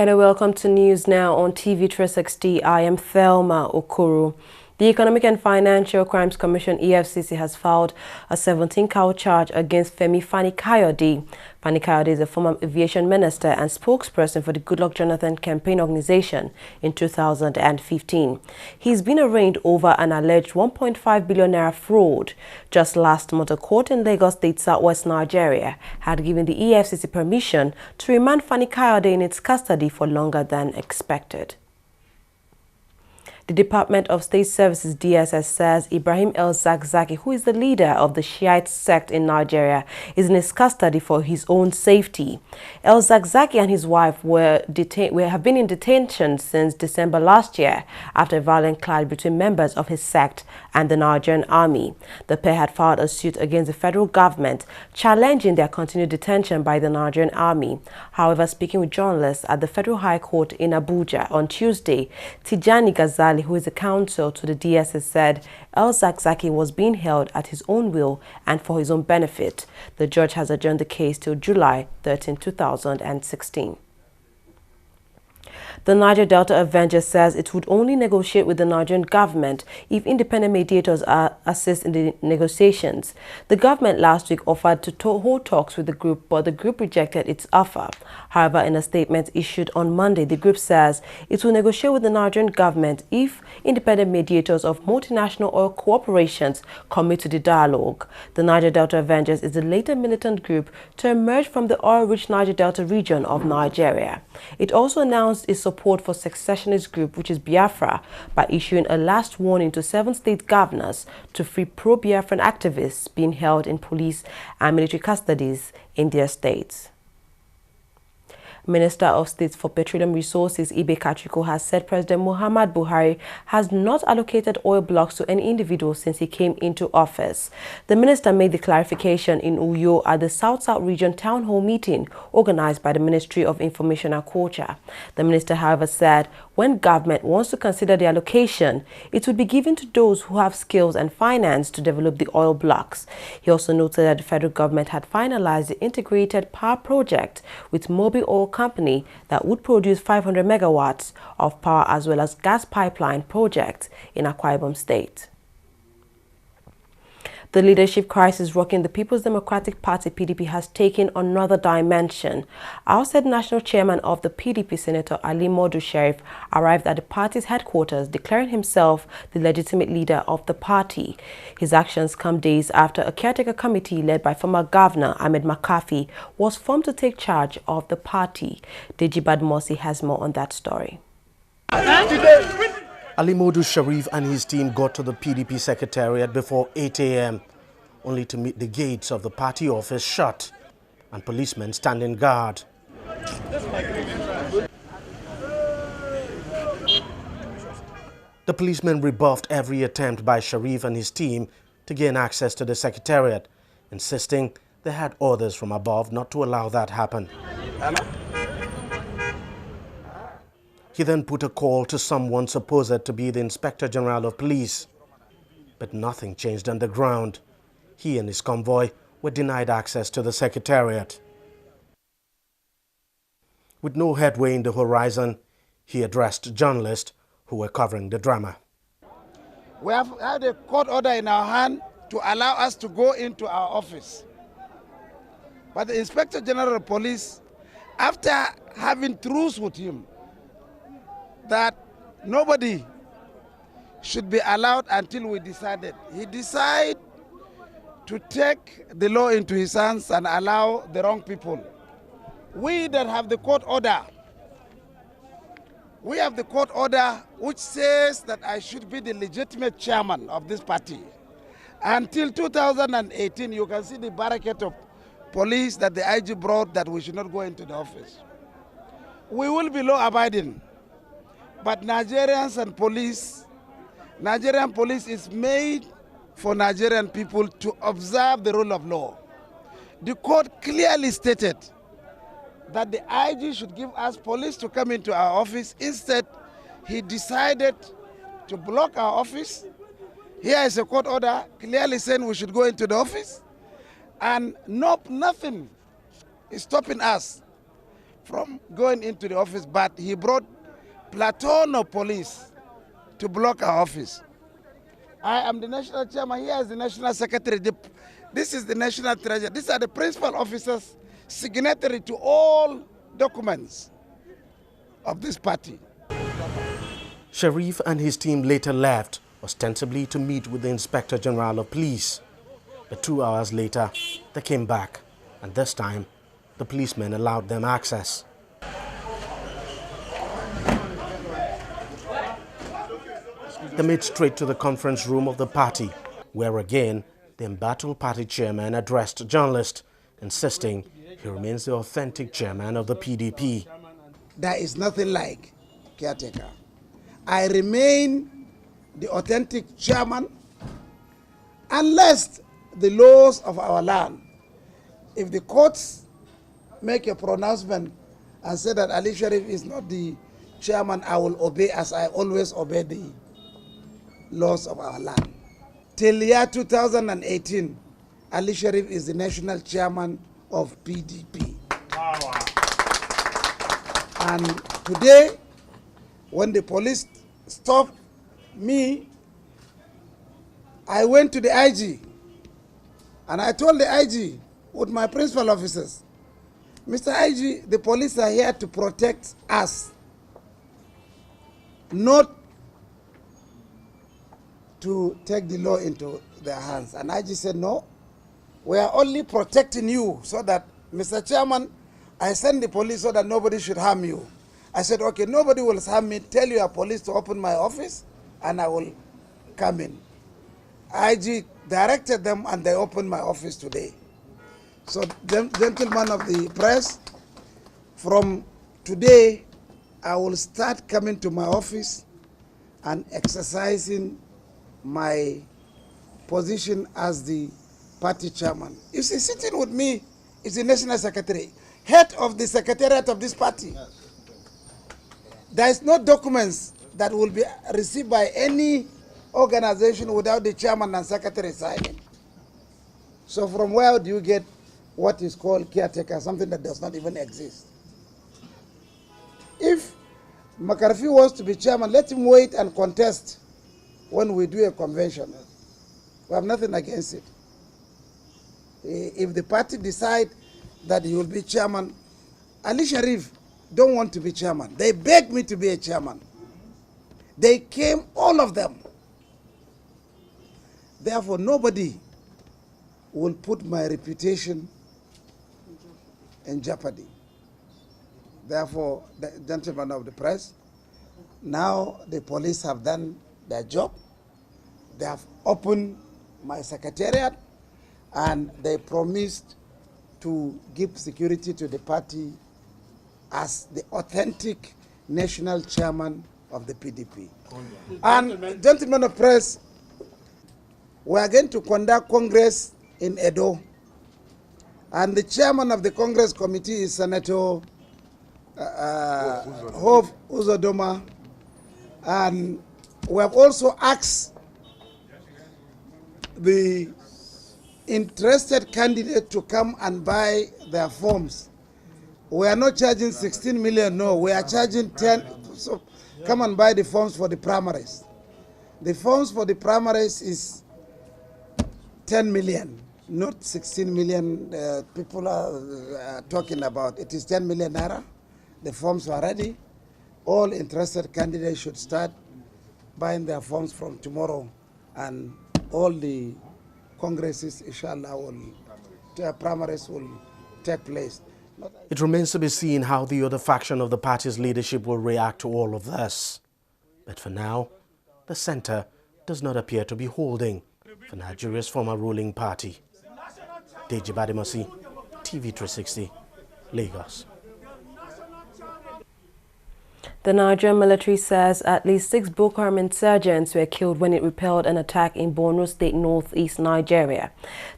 right, welcome to News Now on TV360. I am Thelma Okoro. The Economic and Financial Crimes Commission (EFCC) has filed a 17-count charge against Femi Fani-Kayode. Fani-Kayode is a former aviation minister and spokesperson for the Goodluck Jonathan campaign organization in 2015. He's been arraigned over an alleged 1.5 billion naira fraud. Just last month, a court in Lagos State, Southwest Nigeria, had given the EFCC permission to remand Fani-Kayode in its custody for longer than expected. The Department of State Services (DSS) says Ibrahim El-Zakzaky, who is the leader of the Shiite sect in Nigeria, is in his custody for his own safety. El-Zakzaky and his wife have been in detention since December last year after a violent clash between members of his sect and the Nigerian army. The pair had filed a suit against the federal government, challenging their continued detention by the Nigerian army. However, speaking with journalists at the Federal High Court in Abuja on Tuesday, Tijani Ghazali, who is a counsel to the DSS, said El-Zakzaky was being held at his own will and for his own benefit. The judge has adjourned the case till July 13, 2016. The Niger Delta Avengers says it would only negotiate with the Nigerian government if independent mediators assist in the negotiations. The government last week offered to hold talks with the group, but the group rejected its offer. However, in a statement issued on Monday, the group says it will negotiate with the Nigerian government if independent mediators of multinational oil corporations commit to the dialogue. The Niger Delta Avengers is the latest militant group to emerge from the oil-rich Niger Delta region of Nigeria. It also announced its support for secessionist group, which is Biafra, by issuing a last warning to 7 state governors to free pro-Biafran activists being held in police and military custodies in their states. Minister of State for Petroleum Resources Ibe Kachiko has said President Muhammadu Buhari has not allocated oil blocks to any individual since he came into office. The minister made the clarification in Uyo at the South-South Region Town Hall meeting organized by the Ministry of Information and Culture. The minister, however, said when government wants to consider the allocation, it would be given to those who have skills and finance to develop the oil blocks. He also noted that the federal government had finalized the integrated power project with Mobil Oil Company that would produce 500 megawatts of power, as well as gas pipeline projects in Akwa Ibom State. The leadership crisis rocking the People's Democratic Party (PDP) has taken another dimension. Outside National Chairman of the PDP, Senator Ali Modu Sheriff, arrived at the party's headquarters, declaring himself the legitimate leader of the party. His actions come days after a caretaker committee led by former Governor Ahmed Makafi was formed to take charge of the party. Deji Badmosi has more on that story. Ali Modu Sharif and his team got to the PDP secretariat before 8 a.m. only to meet the gates of the party office shut and policemen standing guard. The policemen rebuffed every attempt by Sharif and his team to gain access to the secretariat, insisting they had orders from above not to allow that happen. He then put a call to someone supposed to be the Inspector General of Police. But nothing changed on the ground. He and his convoy were denied access to the Secretariat. With no headway in the horizon, he addressed journalists who were covering the drama. We have had a court order in our hand to allow us to go into our office. But the Inspector General of Police, after having truce with him, that nobody should be allowed until we decided. He decided to take the law into his hands and allow the wrong people. We that have the court order, we have the court order which says that I should be the legitimate chairman of this party. Until 2018, you can see the barricade of police that the IG brought that we should not go into the office. We will be law-abiding. But Nigerians and police, Nigerian police is made for Nigerian people to observe the rule of law. The court clearly stated that the IG should give us police to come into our office. Instead, he decided to block our office. Here is a court order clearly saying we should go into the office. And nothing is stopping us from going into the office, but he brought platoon of police to block our office. I am the national chairman, here is the national secretary, this is the national treasurer. These are the principal officers, signatory to all documents of this party. Sharif and his team later left, ostensibly to meet with the Inspector General of Police. But 2 hours later, they came back, and this time, the policemen allowed them access. They made straight to the conference room of the party, where again, the embattled party chairman addressed journalists, insisting he remains the authentic chairman of the PDP. There is nothing like caretaker. I remain the authentic chairman unless the laws of our land, if the courts make a pronouncement and say that Ali Sharif is not the chairman, I will obey as I always obey the laws of our land. Till year 2018, Ali Sharif is the national chairman of PDP. And today, when the police stopped me, I went to the IG and I told the IG with my principal officers, Mr. IG, the police are here to protect us, not to take the law into their hands. And IG said, no, we are only protecting you so that, Mr. Chairman, I send the police so that nobody should harm you. I said, okay, nobody will harm me. Tell your police to open my office and I will come in. IG directed them and they opened my office today. So, gentlemen of the press, from today, I will start coming to my office and exercising my position as the party chairman. You see, sitting with me is the national secretary, head of the secretariat of this party. There is no documents that will be received by any organization without the chairman and secretary signing. So from where do you get what is called caretaker, something that does not even exist? If McCarthy wants to be chairman, let him wait and contest when we do a convention. We have nothing against it. If the party decide that he will be chairman, Ali Sharif don't want to be chairman. They begged me to be a chairman. They came, all of them. Therefore, nobody will put my reputation in jeopardy. Therefore, the gentlemen of the press, now the police have done their job. They have opened my secretariat and they promised to give security to the party as the authentic national chairman of the PDP. And gentlemen of press, we are going to conduct Congress in Edo. And the chairman of the Congress committee is Senator Hope Uzodoma. And we have also asked the interested candidate to come and buy their forms. We are not charging 16 million, no, we are charging 10. So come and buy the forms for the primaries. The forms for the primaries is 10 million, not 16 million people are talking about. It is 10 million naira. The forms are ready. All interested candidates should start buying their forms from tomorrow, and all the congresses, inshallah, primaries will take place. It remains to be seen how the other faction of the party's leadership will react to all of this. But for now, the center does not appear to be holding for Nigeria's former ruling party. Deji Badimosi, TV360, Lagos. The Nigerian military says at least 6 Boko Haram insurgents were killed when it repelled an attack in Borno State, northeast Nigeria.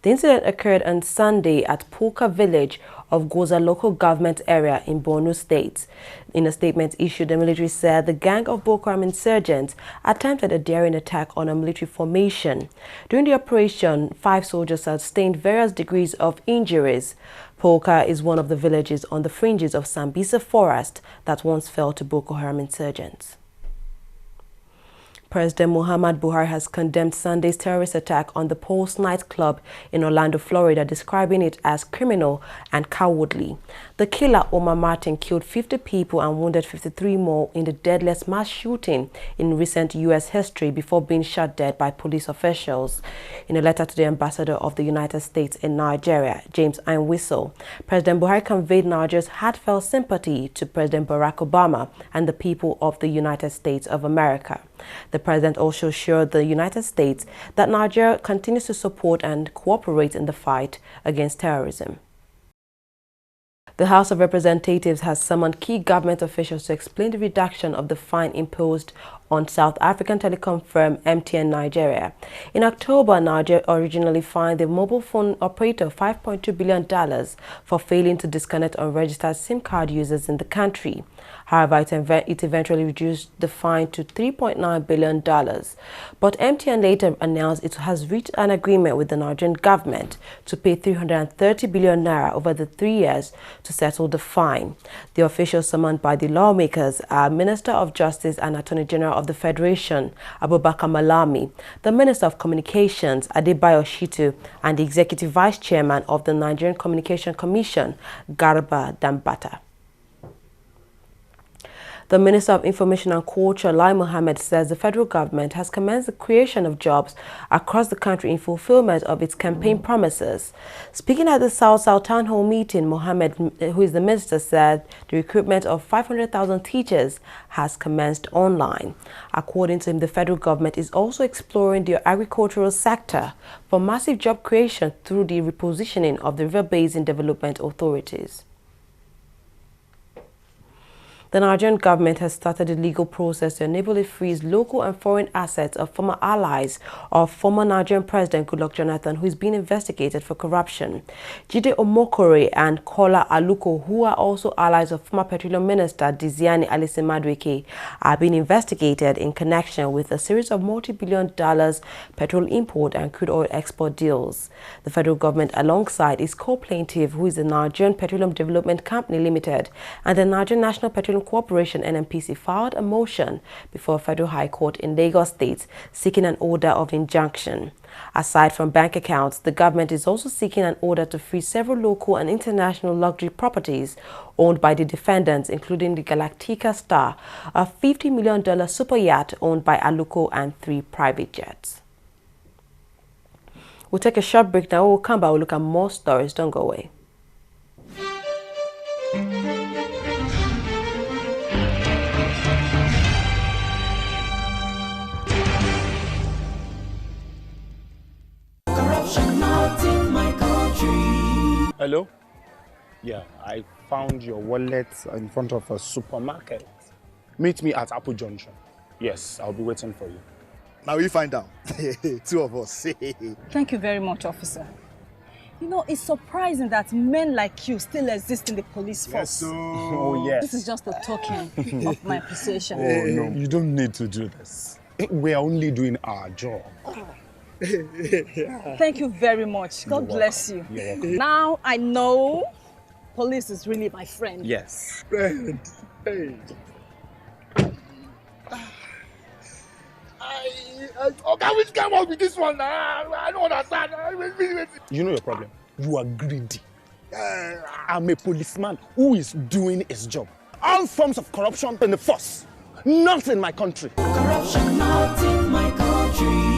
The incident occurred on Sunday at Puka village of Goza local government area in Borno State. In a statement issued, the military said the gang of Boko Haram insurgents attempted a daring attack on a military formation. During the operation, 5 soldiers sustained various degrees of injuries. Polka is one of the villages on the fringes of Sambisa Forest that once fell to Boko Haram insurgents. President Muhammadu Buhari has condemned Sunday's terrorist attack on the Pulse nightclub in Orlando, Florida, describing it as criminal and cowardly. The killer, Omar Martin, killed 50 people and wounded 53 more in the deadliest mass shooting in recent U.S. history before being shot dead by police officials. In a letter to the ambassador of the United States in Nigeria, James Einwissel, President Buhari conveyed Nigeria's heartfelt sympathy to President Barack Obama and the people of the United States of America. The president also assured the United States that Nigeria continues to support and cooperate in the fight against terrorism. The House of Representatives has summoned key government officials to explain the reduction of the fine imposed on South African telecom firm MTN Nigeria. In October, Niger originally fined the mobile phone operator $5.2 billion for failing to disconnect unregistered SIM card users in the country. However, it eventually reduced the fine to $3.9 billion. But MTN later announced it has reached an agreement with the Nigerian government to pay 330 billion naira over the 3 years to settle the fine. The officials summoned by the lawmakers are Minister of Justice and Attorney General of the Federation, Abubakar Malami, the Minister of Communications, Adebayo Shitu, and the Executive Vice Chairman of the Nigerian Communication Commission, Garba Dambata. The Minister of Information and Culture, Lai Mohammed, says the federal government has commenced the creation of jobs across the country in fulfillment of its campaign promises. Speaking at the South Town Hall meeting, Mohammed, who is the minister, said the recruitment of 500,000 teachers has commenced online. According to him, the federal government is also exploring the agricultural sector for massive job creation through the repositioning of the River Basin Development Authorities. The Nigerian government has started a legal process to enable it freeze local and foreign assets of former allies of former Nigerian President Goodluck Jonathan, who is being investigated for corruption. Jide Omokore and Kola Aluko, who are also allies of former Petroleum Minister Diziani Alison Madueke, are being investigated in connection with a series of multi-billion dollars petrol import and crude oil export deals. The federal government, alongside its co-plaintiff, who is the Nigerian Petroleum Development Company Limited, and the Nigerian National Petroleum Corporation NNPC, filed a motion before a federal high court in Lagos State seeking an order of injunction. Aside from bank accounts, the government is also seeking an order to freeze several local and international luxury properties owned by the defendants, including the Galactica Star, a $50 million super yacht owned by Aluko, and 3 private jets. We'll take a short break now. We'll come back. We'll look at more stories. Don't go away. Hello? Yeah, I found your wallet in front of a supermarket. Meet me at Apple Junction. Yes, I'll be waiting for you. Now we find out. 2 of us. Thank you very much, officer. You know, it's surprising that men like you still exist in the police force. Yes, so... Oh, yes. This is just a token of my appreciation. Oh, no, you don't need to do this. We're only doing our job. Thank you very much. God bless you. You're welcome. Now I know police is really my friend. Yes. Friend. Hey. Okay, which came out with this one? I don't understand. You know your problem. You are greedy. I'm a policeman who is doing his job. All forms of corruption in the force. Not in my country. Corruption not in my country.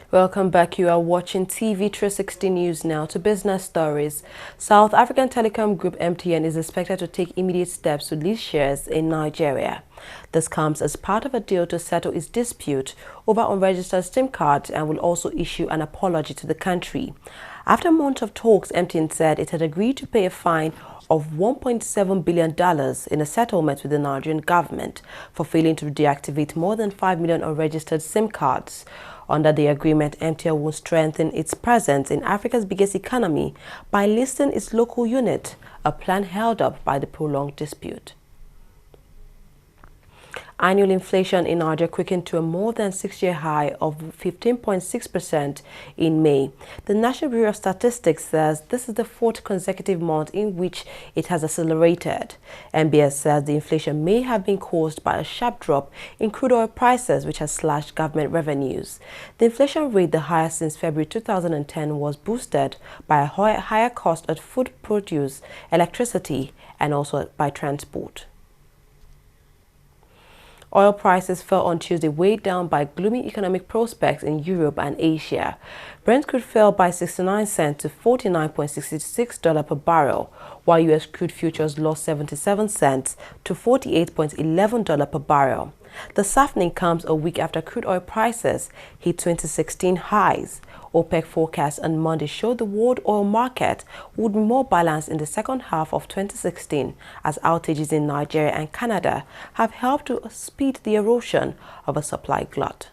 Welcome back. You are watching TV360 News now. To business stories. South African telecom group MTN is expected to take immediate steps to list shares in Nigeria. This comes as part of a deal to settle its dispute over unregistered SIM cards and will also issue an apology to the country. After months of talks, MTN said it had agreed to pay a fine of $1.7 billion in a settlement with the Nigerian government for failing to deactivate more than 5 million unregistered SIM cards. Under the agreement, MTN will strengthen its presence in Africa's biggest economy by listing its local unit, a plan held up by the prolonged dispute. Annual inflation in Niger quickened to a more than 6-year high of 15.6% in May. The National Bureau of Statistics says this is the 4th consecutive month in which it has accelerated. NBS says the inflation may have been caused by a sharp drop in crude oil prices, which has slashed government revenues. The inflation rate, the highest since February 2010, was boosted by a higher cost of food produce, electricity, and also by transport. Oil prices fell on Tuesday, weighed down by gloomy economic prospects in Europe and Asia. Brent crude fell by 69 cents to $49.66 per barrel, while U.S. crude futures lost 77 cents to $48.11 per barrel. The softening comes a week after crude oil prices hit 2016 highs. OPEC forecasts on Monday showed the world oil market would be more balanced in the second half of 2016 as outages in Nigeria and Canada have helped to speed the erosion of a supply glut.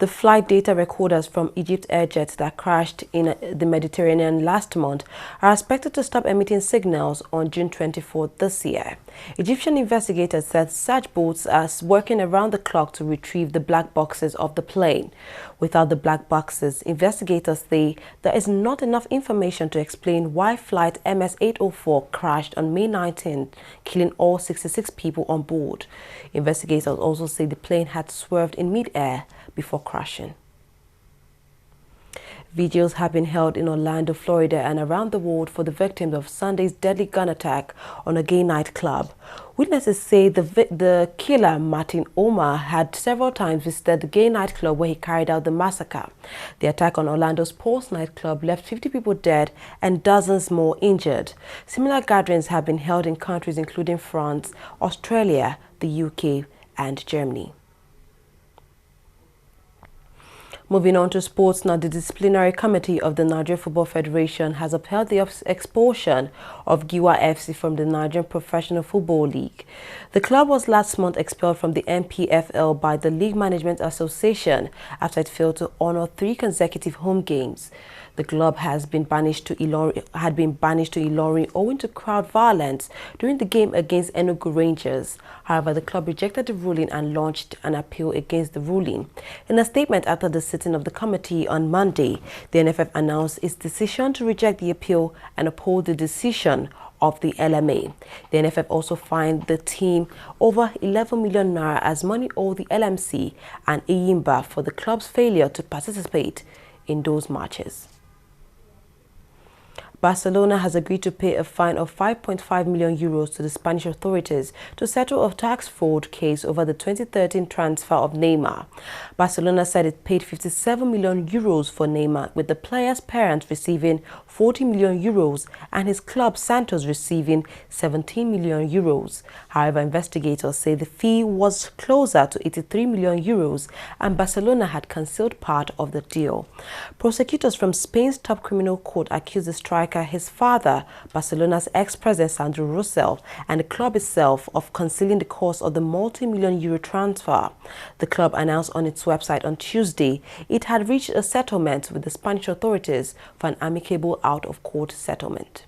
The flight data recorders from Egypt air jets that crashed in the Mediterranean last month are expected to stop emitting signals on June 24th this year. Egyptian investigators said search boats are working around the clock to retrieve the black boxes of the plane. Without the black boxes, investigators say there is not enough information to explain why flight MS-804 crashed on May 19th, killing all 66 people on board. Investigators also say the plane had swerved in mid-air before crashing. Vigils have been held in Orlando, Florida and around the world for the victims of Sunday's deadly gun attack on a gay nightclub. Witnesses say the killer, Martin Omar, had several times visited the gay nightclub where he carried out the massacre. The attack on Orlando's Pulse nightclub left 50 people dead and dozens more injured. Similar gatherings have been held in countries including France, Australia, the UK and Germany. Moving on to sports now, the disciplinary committee of the Niger Football Federation has upheld the expulsion of Giwa FC from the Nigerian Professional Football League. The club was last month expelled from the NPFL by the League Management Association after it failed to honor 3 consecutive home games. The club had been banished to Ilorin owing to crowd violence during the game against Enugu Rangers. However, the club rejected the ruling and launched an appeal against the ruling. In a statement after the sitting of the committee on Monday, the NFF announced its decision to reject the appeal and uphold the decision of the LMA. The NFF also fined the team over 11 million naira as money owed the LMC and Iyimba for the club's failure to participate in those matches. Barcelona has agreed to pay a fine of 5.5 million euros to the Spanish authorities to settle a tax fraud case over the 2013 transfer of Neymar. Barcelona said it paid 57 million euros for Neymar, with the player's parents receiving 40 million euros and his club Santos receiving 17 million euros. However, investigators say the fee was closer to 83 million euros and Barcelona had concealed part of the deal. Prosecutors from Spain's top criminal court accused the striker, his father, Barcelona's ex-president Sandro Rosell, and the club itself of concealing the cost of the multi-million euro transfer. The club announced on its website on Tuesday it had reached a settlement with the Spanish authorities for an amicable out-of-court settlement.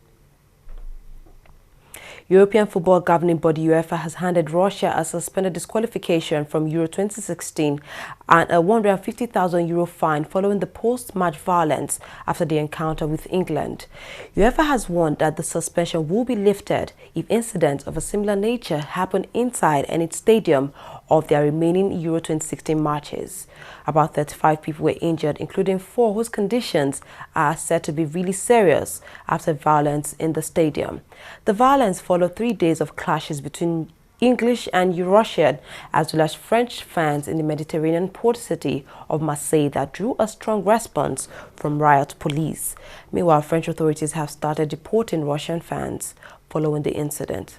European football governing body UEFA has handed Russia a suspended disqualification from Euro 2016 and a €150,000 fine following the post-match violence after the encounter with England. UEFA has warned that the suspension will be lifted if incidents of a similar nature happen inside any stadium of their remaining Euro 2016 matches. About 35 people were injured, including 4 whose conditions are said to be really serious after violence in the stadium. The violence followed 3 days of clashes between English and Russian as well as French fans in the Mediterranean port city of Marseille that drew a strong response from riot police. Meanwhile, French authorities have started deporting Russian fans following the incident.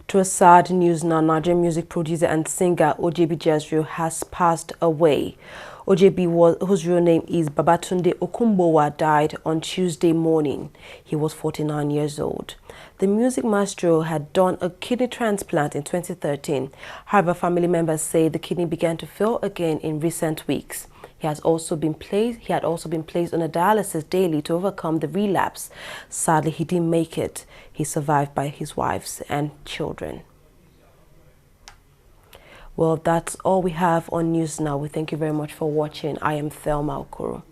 To a sad news now, Nigerian music producer and singer Ojebi Jezreel has passed away. Ojebi, whose real name is Babatunde Okumbowa, died on Tuesday morning. He was 49 years old. The music maestro had done a kidney transplant in 2013. However, family members say the kidney began to fail again in recent weeks. He had also been placed on a dialysis daily to overcome the relapse. Sadly, he didn't make it. He's survived by his wives and children. Well, that's all we have on News Now. We thank you very much for watching. I am Thelma Okoro.